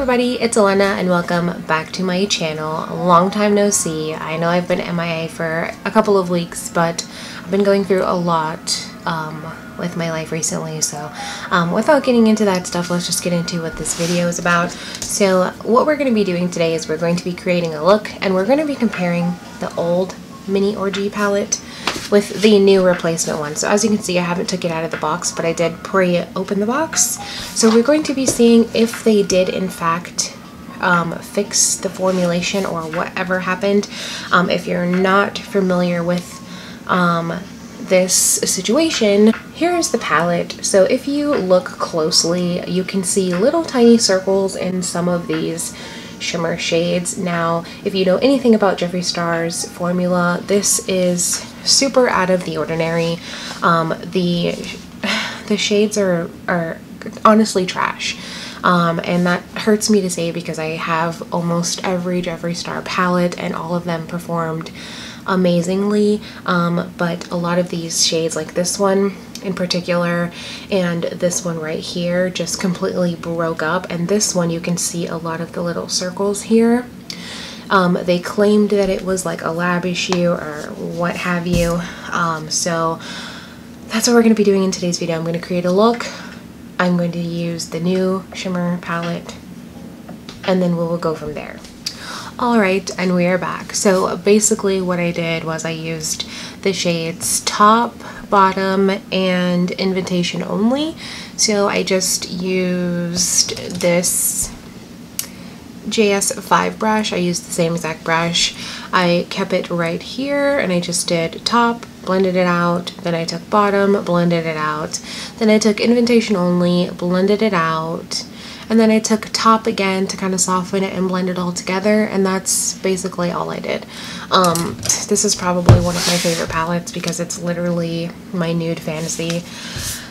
everybody, it's Elena and welcome back to my channel. Long time no see. I know I've been MIA for a couple of weeks, but I've been going through a lot with my life recently, so without getting into that stuff, let's just get into what this video is about. So what we're going to be doing today is we're going to be creating a look, and we're going to be comparing the old Mini Orgy palette with the new replacement one. So as you can see, I haven't took it out of the box, but I did pre-open the box. So we're going to be seeing if they did in fact fix the formulation or whatever happened. If you're not familiar with this situation, here's the palette. So if you look closely, you can see little tiny circles in some of these shimmer shades. Now, if you know anything about Jeffree Star's formula, this is super out of the ordinary. The shades are honestly trash. And that hurts me to say because I have almost every Jeffree Star palette and all of them performed amazingly, but a lot of these shades, like this one in particular and this one right here, just completely broke up. And this one, you can see a lot of the little circles here. They claimed that it was like a lab issue or what have you, so that's what we're going to be doing in today's video. I'm going to create a look, I'm going to use the new shimmer palette, and then we will go from there. Alright, and we are back. So basically what I did was I used the shades Top, Bottom, and Invitation Only. So I just used this JS5 brush. I used the same exact brush. I kept it right here and I just did Top, blended it out, then I took Bottom, blended it out, then I took Invitation Only, blended it out, and then I took Top again to kind of soften it and blend it all together, and that's basically all I did. This is probably one of my favorite palettes because it's literally my nude fantasy.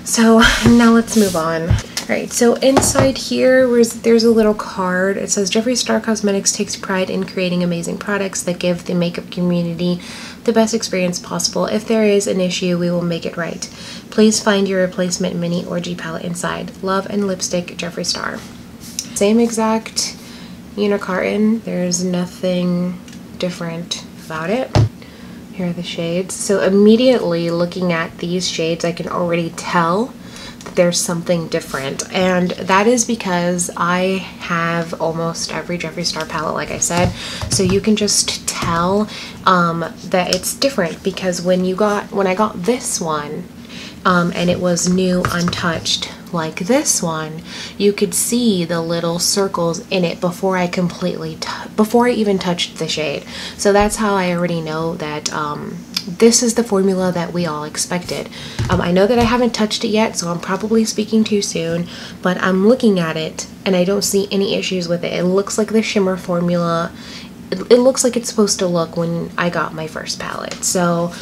So now let's move on. Alright, so inside here there's a little card. It says Jeffree Star Cosmetics takes pride in creating amazing products that give the makeup community the best experience possible. If there is an issue, we will make it right. Please find your replacement Mini Orgy palette inside. Love and Lipstick, Jeffree Star. Same exact unicarton. There's nothing different about it. Here are the shades. So immediately looking at these shades, I can already tell that there's something different, and that is because I have almost every Jeffree Star palette, like I said, so you can just tell that it's different, because when I got this one and it was new, untouched, like this one, you could see the little circles in it before I even touched the shade. So that's how I already know that this is the formula that we all expected. I know that I haven't touched it yet, so I'm probably speaking too soon, but I'm looking at it and I don't see any issues with it. It looks like the shimmer formula. It looks like it's supposed to look when I got my first palette. So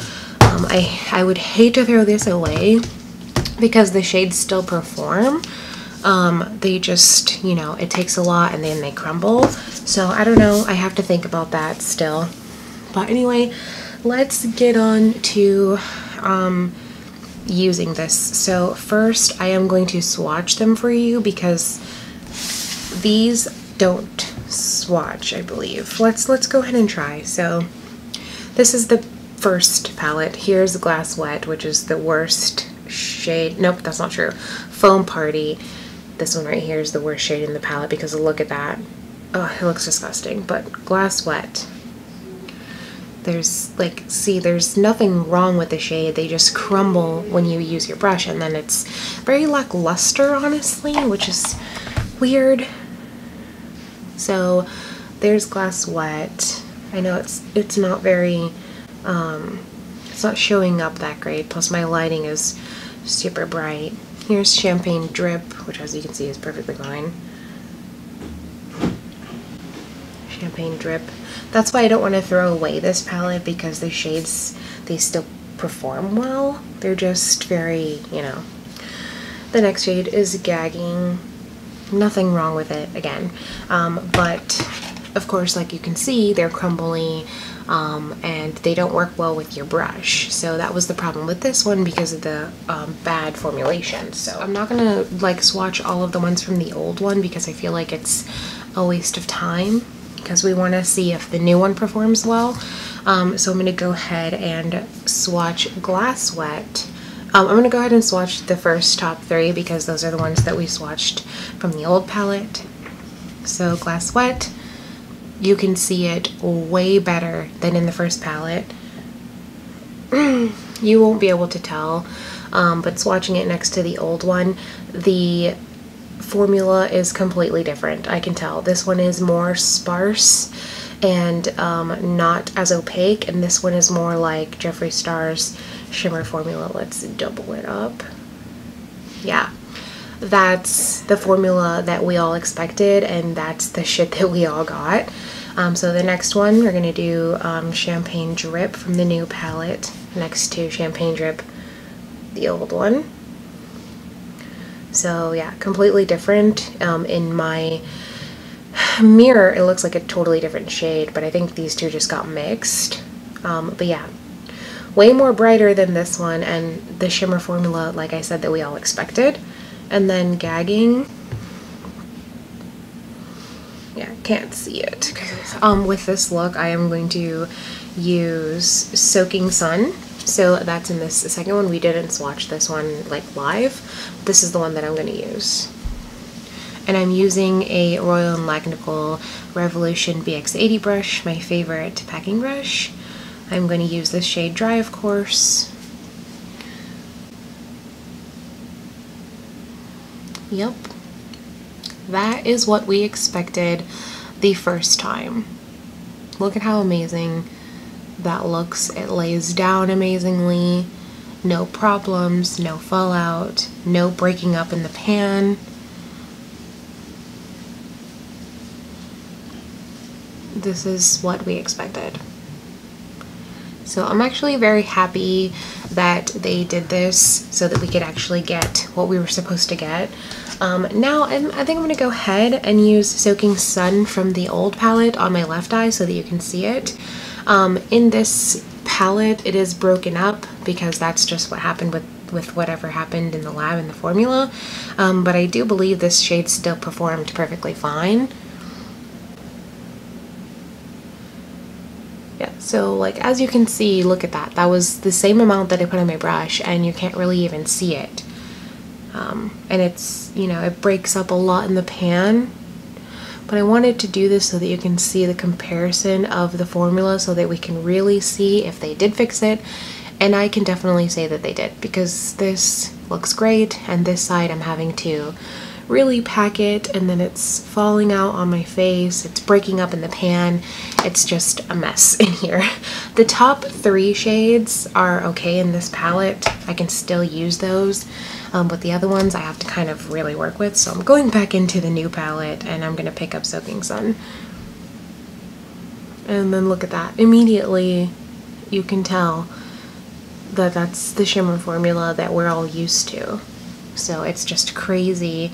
I would hate to throw this away because the shades still perform. They just, you know, it takes a lot and then they crumble. So I don't know, I have to think about that still. But anyway, let's get on to using this. So first I am going to swatch them for you because these don't swatch, I believe. Let's go ahead and try. So this is the first palette. Here's Glass Wet, which is the worst shade. Nope, that's not true. Foam Party. This one right here is the worst shade in the palette because look at that. Oh, it looks disgusting. But Glass Wet, there's like, see, there's nothing wrong with the shade. They just crumble when you use your brush, and then it's very lackluster, honestly, which is weird. So there's Glass Wet. I know it's not very it's not showing up that great, plus my lighting is super bright. Here's Champagne Drip, which as you can see is perfectly fine. Champagne Drip. That's why I don't want to throw away this palette, because the shades, they still perform well. They're just very, you know. The next shade is Gagging. Nothing wrong with it, again. But of course, like you can see, they're crumbly. And they don't work well with your brush. So that was the problem with this one because of the bad formulation. So I'm not gonna like swatch all of the ones from the old one because I feel like it's a waste of time because we want to see if the new one performs well. So I'm going to go ahead and swatch Glass Wet. I'm going to go ahead and swatch the first top 3 because those are the ones that we swatched from the old palette. So Glass Wet, you can see it way better than in the first palette. You won't be able to tell, but swatching it next to the old one, the formula is completely different. I can tell. This one is more sparse and not as opaque, and this one is more like Jeffree Star's shimmer formula. Let's double it up. Yeah, that's the formula that we all expected, and that's the shit that we all got. So the next one, we're going to do Champagne Drip from the new palette next to Champagne Drip, the old one. So yeah, completely different. In my mirror, it looks like a totally different shade, but I think these two just got mixed. But yeah, way more brighter than this one, and the shimmer formula, like I said, that we all expected. And then Gagging. Yeah, can't see it. With this look, I am going to use Soaking Sun. So that's in this second one. We didn't swatch this one like live. This is the one that I'm going to use. And I'm using a Royal & Langnickel Revolution BX80 brush, my favorite packing brush. I'm going to use this shade Dry, of course. Yep. That is what we expected the first time. Look at how amazing that looks. It lays down amazingly. No problems, no fallout, no breaking up in the pan. This is what we expected. So I'm actually very happy that they did this so that we could actually get what we were supposed to get. Now I think I'm going to go ahead and use Soaking Sun from the old palette on my left eye so that you can see it. In this palette, it is broken up because that's just what happened with whatever happened in the lab in the formula. But I do believe this shade still performed perfectly fine. Yeah, so like as you can see, look at that. That was the same amount that I put on my brush, and you can't really even see it. And it's, you know, it breaks up a lot in the pan. But I wanted to do this so that you can see the comparison of the formula so that we can really see if they did fix it. And I can definitely say that they did, because this looks great, and this side I'm having to really pack it, and then it's falling out on my face, it's breaking up in the pan, it's just a mess in here. The top 3 shades are okay in this palette. I can still use those, but the other ones I have to kind of really work with, so I'm going back into the new palette and I'm going to pick up Soaking Sun. And then look at that. Immediately you can tell that that's the shimmer formula that we're all used to. So it's just crazy.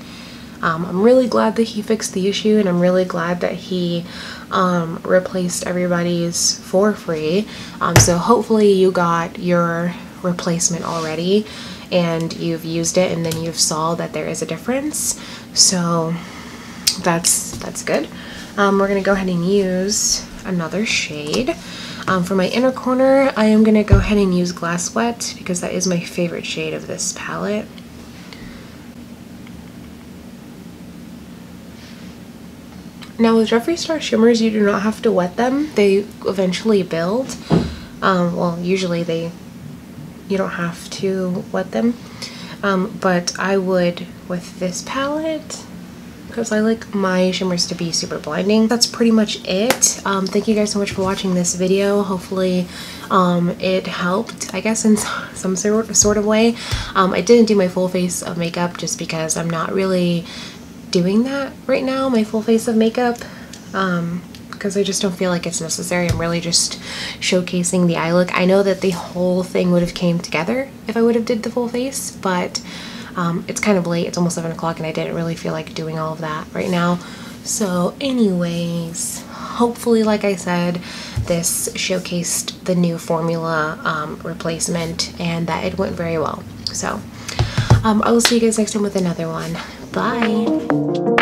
I'm really glad that he fixed the issue, and I'm really glad that he replaced everybody's for free. So hopefully you got your replacement already and you've used it, and then you've saw that there is a difference. So that's good. We're gonna go ahead and use another shade. For my inner corner, I am gonna go ahead and use Glass Wet because that is my favorite shade of this palette. Now with Jeffree Star shimmers, you do not have to wet them. They eventually build. Well, usually you don't have to wet them. But I would with this palette, because I like my shimmers to be super blinding. That's pretty much it. Thank you guys so much for watching this video. Hopefully it helped, I guess, in some sort of way. I didn't do my full face of makeup just because I'm not really doing that right now, my full face of makeup, because I just don't feel like it's necessary. I'm really just showcasing the eye look. I know that the whole thing would have came together if I would have did the full face, but it's kind of late. It's almost 7 o'clock and I didn't really feel like doing all of that right now. So anyways, hopefully, like I said, this showcased the new formula replacement and that it went very well. So I will see you guys next time with another one. Bye!